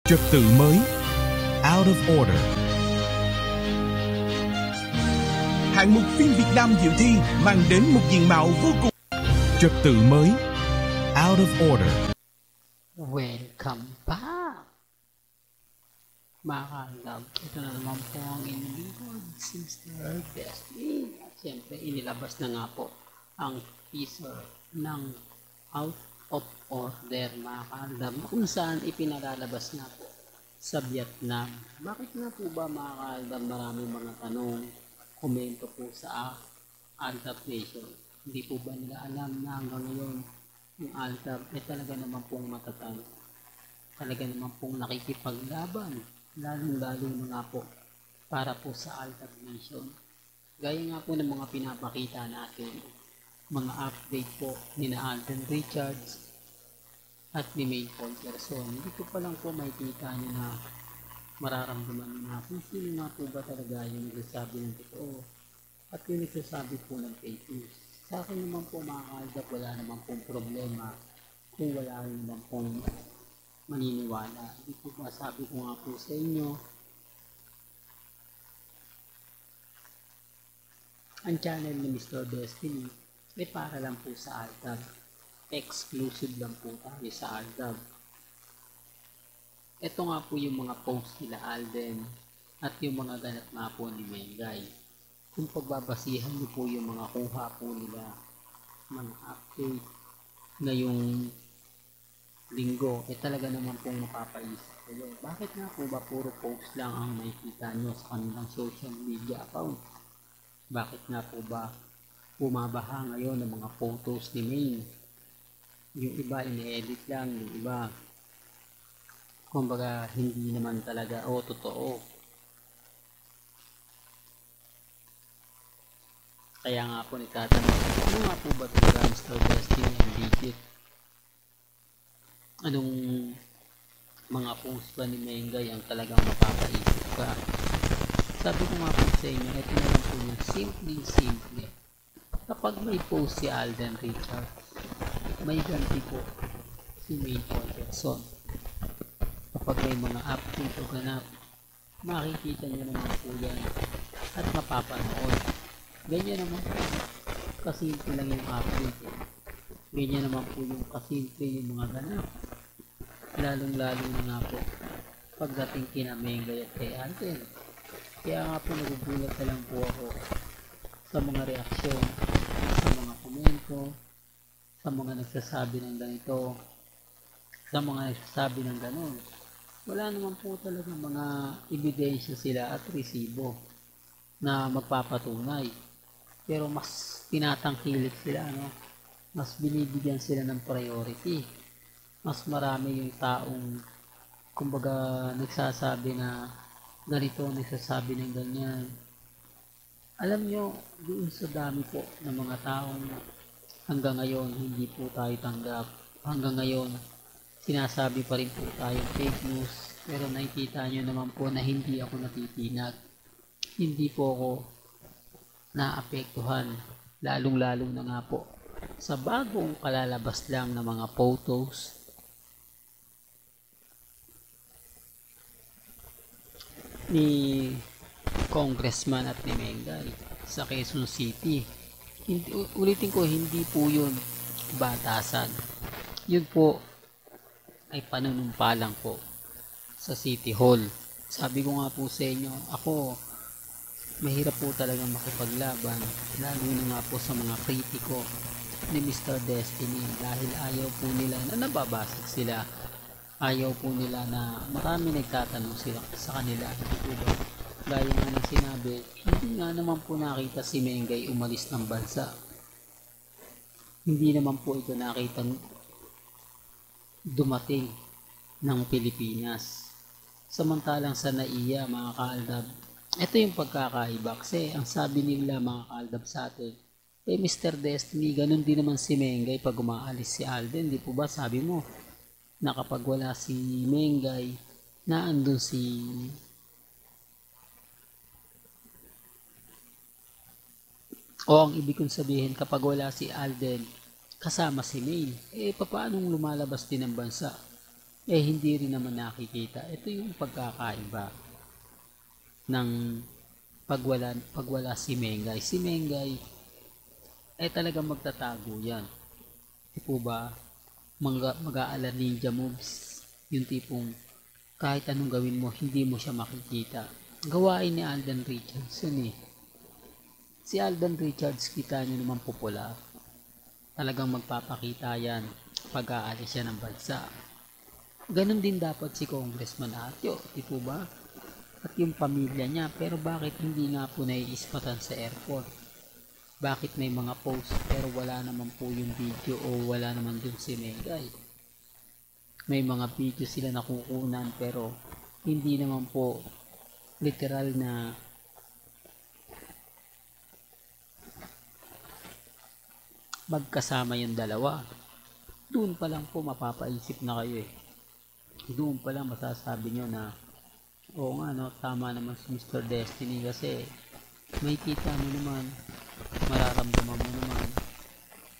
Trật tự mới, Out of Order. Hạng mục phim Việt Nam dự thi mang đến một diện mạo vô cùng trật tự mới, Out of Order. Welcome back! Mga kalab, ito na naman po ang inyong lingkod, Sister Destiny. At siyempre, inilabas na nga po ang teaser ng Out of Order, mga kalab, kung saan ipinalalabas na po sa Vietnam. Bakit nga po ba, mga kalab, maraming mga tanong, komento po sa Aldab Nation? Hindi po ba nila alam na hanggang ngayon yung Aldab ay talaga naman pong matatag, talaga naman pong nakikipaglaban, lalong-lalo na nga po para po sa Aldab Nation. Gaya nga po ng mga pinapakita natin, mga update po ni na Alden Richards at ni May Polterson. Dito pa lang po makikita nyo na mararamdaman nyo na kung sino nga po ba talaga yung nagsasabi ng totoo at yung nagsasabi po ng fake news. Sa akin naman po, mga Aldab, wala naman pong problema kung wala naman pong maniniwala. Hindi po ba sabi ko nga po sa inyo, ang channel ni Mr. Destiny ay para lang po sa Aldab. Exclusive lang po tayo sa Aldab. Ito nga po yung mga post nila Alden at yung mga ganap nga po ni Mengay. Kung pagbabasihan niyo po yung mga kuha po nila, mga update ngayong linggo, talaga naman pong mapapaisip kayo. Bakit nga po ba puro post lang ang makikita nyo sa kanilang social media account? Bakit nga po ba bumabaha ngayon ng mga photos ni Maine? Yung iba ini-edit lang, yung iba kumbaga hindi naman talaga totoo. Kaya nga po nagtatanong, ano nga po ba talaga Mr. Destiny ang legit? Anong mga post ba ni Mengay ang talagang mapapaisip ka? Sabi ko nga po sa inyo, ito na lang po yung simple. Kapag may post si Alden Richards, may ganti po si May Polterson. Kapag may mga update o ganap, makikita nyo naman po yan at mapapanood. Ganyan naman po, kasimple lang yung update. Ganyan naman po yung kasimple yung mga ganap. Lalong-lalo na nga po pagdating kina Mengay at kay Alden. Kaya nga po nagugulat na lang po ako sa mga reaksyon, sa mga komento, sa mga nagsasabi ng ganito, sa mga nagsasabi ng ganon. Wala naman po talaga mga ebidensya sila at resibo na magpapatunay. Pero mas tinatangkilik sila, mas binibigyan sila ng priority. Mas marami yung taong kumbaga nagsasabi na ganito, nagsasabi ng ganyan. Alam nyo, doon sa dami po ng mga taong hanggang ngayon hindi po tayo tanggap. Hanggang ngayon sinasabi pa rin po tayong fake news, pero nakikita nyo naman po na hindi ako natitinag. Hindi po ako naapektuhan, lalong-lalong na nga po sa bagong kalalabas lang ng mga photos ni Congressman at ni Mengay sa Quezon City. Ulitin ko, hindi po yun batasan. Yun po ay panunumpa lang po sa City Hall. Sabi ko nga po sa inyo, ako mahirap po talagang makipaglaban, lalo na nga po sa mga kritiko ni Mr. Destiny, dahil ayaw po nila na nababasag sila. Ayaw po nila na marami nagtatanong sila sa kanila. Gaya nga ng sinabi, hindi nga naman po nakita si Mengay umalis ng bansa. Hindi naman po ito nakita dumating ng Pilipinas. Samantalang sa NAIA, mga kaaldab, ito yung pagkakaiba. Kasi ang sabi nila, mga kaaldab, sa atin, Mr. Destiny, ganun din naman si Mengay pag umaalis si Alden. Di po ba sabi mo na kapag wala si Mengay, na andun si ang ibig kong sabihin, kapag wala si Alden, kasama si May, paano lumalabas din ng bansa? eh hindi rin naman nakikita. Ito yung pagkakaiba ng pagwala si Mengay. Si Mengay ay talagang magtatago yan. Di po ba? Mag-aala ninja moves. Yung tipong kahit anong gawin mo, hindi mo siya makikita. Gawain ni Alden Richards yun eh. Si Alden Richards, kita nyo naman popular. Talagang magpapakita yan pag aalis siya ng bansa. Ganon din dapat si Congressman Atio, di po ba? At yung pamilya niya, pero bakit hindi nga po naiispatan sa airport? Bakit may mga post pero wala naman po yung video o wala naman dun si Mengay? May mga video sila nakukunan pero hindi naman po literal na magkasama yung dalawa. Doon pa lang po mapapaisip na kayo eh. Doon pa lang masasabi nyo na oo nga no, tama naman si Mr. Destiny kasi may kita mo naman, mararamdaman mo naman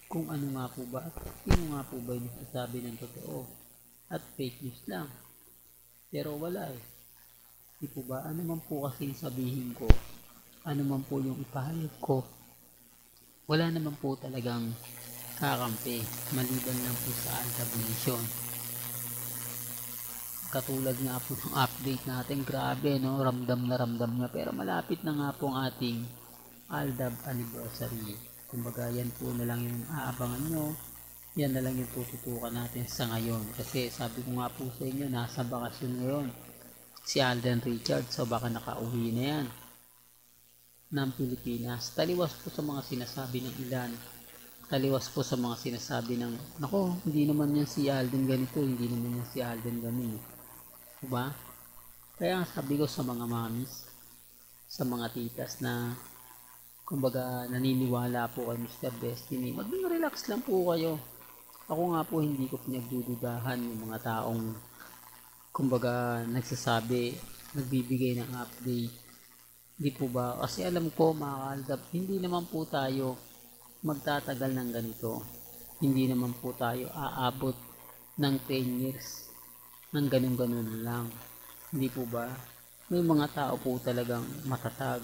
kung ano nga po ba at sino nga po ba yung nasasabi ng totoo at fake news lang. Pero wala eh. Di po ba? Ano man po kasi sabihin ko, ano man po yung ipahayag ko, wala naman po talagang kakampi maliban lang po sa antagonisyon. Katulad nga po ng update natin, grabe no, ramdam na ramdam niya, pero malapit na nga po ang ating Aldab anniversary. Kumbaga yan po na lang yung aabangan nyo, yan na lang yung tututukan natin sa ngayon, kasi sabi ko nga po sa inyo, nasa bakasyon ngayon si Alden Richards, so baka nakauwi na yan ng Pilipinas. Taliwas po sa mga sinasabi ng ilan, taliwas po sa mga sinasabi ng nako, hindi naman yan si Alden ganito, hindi naman yan si Alden ganito, diba? Kaya sabi ko sa mga mamis, sa mga titas na kumbaga naniniwala po kay Mr. Destiny, maging relax lang po kayo. Ako nga po hindi ko pinagdududahan yung mga taong kumbaga nagsasabi, nagbibigay ng update, di po ba? Kasi alam ko mga kaaldab, hindi naman po tayo magtatagal ng ganito, hindi naman po tayo aabot ng 10 years ng ganun-ganun lang, hindi po ba? May mga tao po talagang matatag,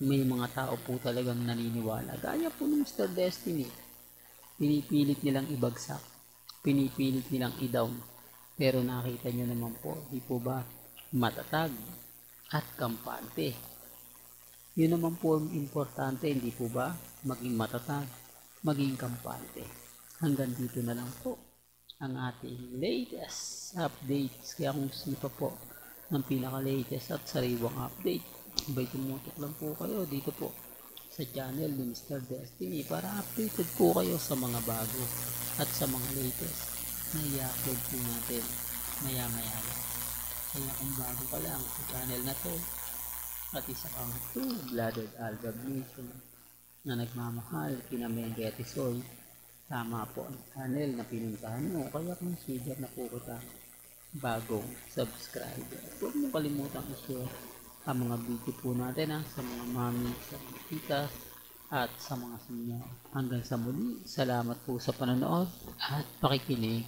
may mga tao po talagang naniniwala, gaya po ng Mr. Destiny. Pinipilit nilang ibagsak, pinipilit nilang i-down, pero nakita nyo naman po, di po ba, matatag at kampante. Yun naman po ang importante, hindi po ba, maging matatag, maging kampante. Hanggang dito na lang po ang ating latest updates. Kaya kung gusto pa po ng pinaka-latest at sariwang update, abay tumutok lang po kayo dito po sa channel ni Mr. Destiny para updated po kayo sa mga bago at sa mga latest na i-upload po natin maya maya. Kaya kung bago ka lang sa channel na to at isa kang two-blooded Aldab Nation na nagmamahal kina Mengay at Isoy, tama po ang channel na pinuntahan mo, kaya consider na po kita bagong subscriber. Huwag mo kalimutan i-share ang mga video po natin sa mga mami, sa mga titas at sa mga senior. Hanggang sa muli, salamat po sa panonood at pakikinig.